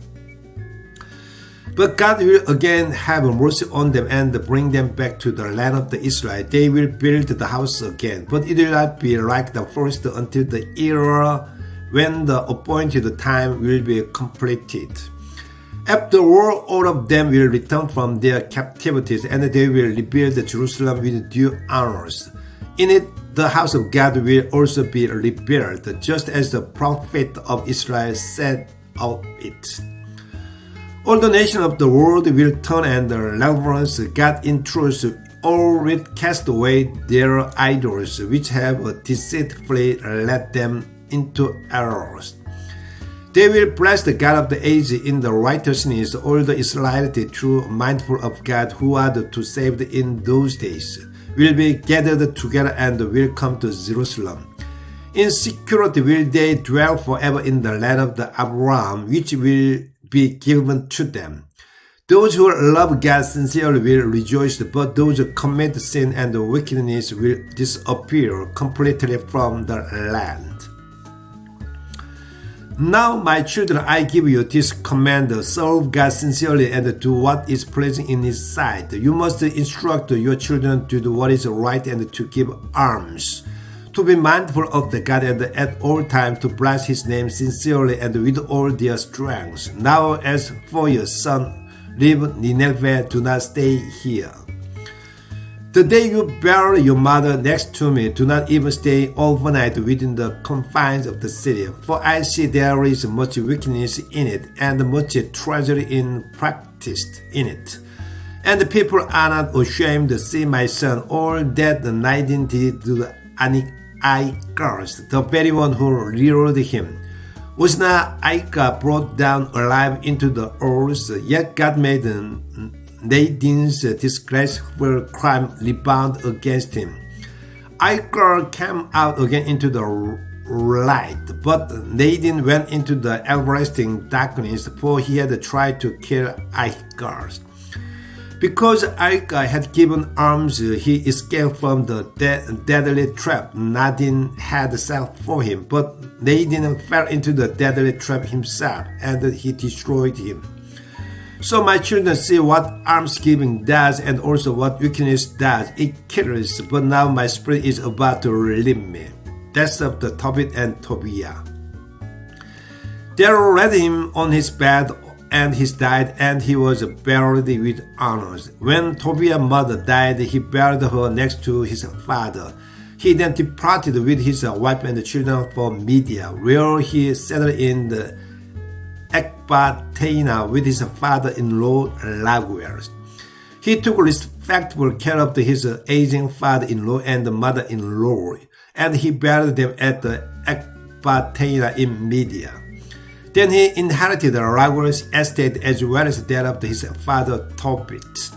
Speaker 1: But God will again have mercy on them and bring them back to the land of Israel. They will build the house again, but it will not be like the first until the era when the appointed time will be completed. Afterward, all of them will return from their captivities, and they will rebuild Jerusalem with due honors. In it, the house of God will also be rebuilt, just as the prophet of Israel said of it. All the nations of the world will turn and reverence God in truth. All will cast away their idols, which have deceitfully led them into errors. They will bless the God of the age in the righteousness. All the Israelites, true mindful of God, who are to saved in those days, will be gathered together and will come to Jerusalem. In security will they dwell forever in the land of the Abraham, which will be given to them. Those who love God sincerely will rejoice, but those who commit sin and wickedness will disappear completely from the land. Now, my children, I give you this command: serve God sincerely and do what is pleasing in His sight. You must instruct your children to do what is right and to give alms, to be mindful of the God and at all times to bless his name sincerely and with all their strength. Now as for your son, leave Nineveh, do not stay here. The day you bury your mother next to me, do not even stay overnight within the confines of the city, for I see there is much wickedness in it, and much treachery practiced in it. And the people are not ashamed to see my son, all that the Nidin did to the idols, the very one who reared him. Was not Icah brought down alive into the earth? Yet God made Nadin's disgraceful crime rebound against him. Icah came out again into the light, but Nadin went into the everlasting darkness, for he had tried to kill Icah. Because Icah had given alms, he escaped from the deadly trap Nadin had set for him, but Nadin fell into the deadly trap himself, and he destroyed him. So my children, see what almsgiving does and also what wickedness does. It kills, but now my spirit is about to leave me. That's of the Tobit and Tobiah. They laid him on his bed, and he died, and he was buried with honors. When Tobiah's mother died, he buried her next to his father. He then departed with his wife and children for Media, where he settled in the Ecbatana with his father-in-law Raguel. He took respectful care of his aging father-in-law and mother-in-law, and he buried them at the Ecbatana in Media. Then he inherited Raguel's estate as well as that of his father Tobit.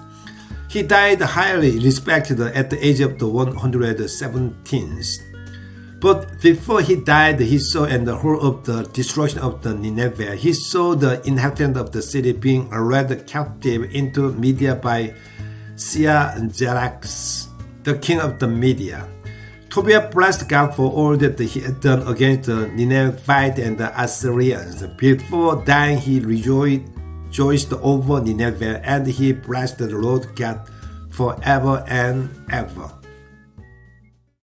Speaker 1: He died highly respected at the age of 117. But before he died, he saw and heard of the destruction of the Nineveh. He saw the inhabitants of the city being led captive into Media by Searzerax, the king of the Media. Tobiah blessed God for all that he had done against the Ninevites and the Assyrians. Before dying, he rejoiced over Nineveh, and he blessed the Lord God forever and ever.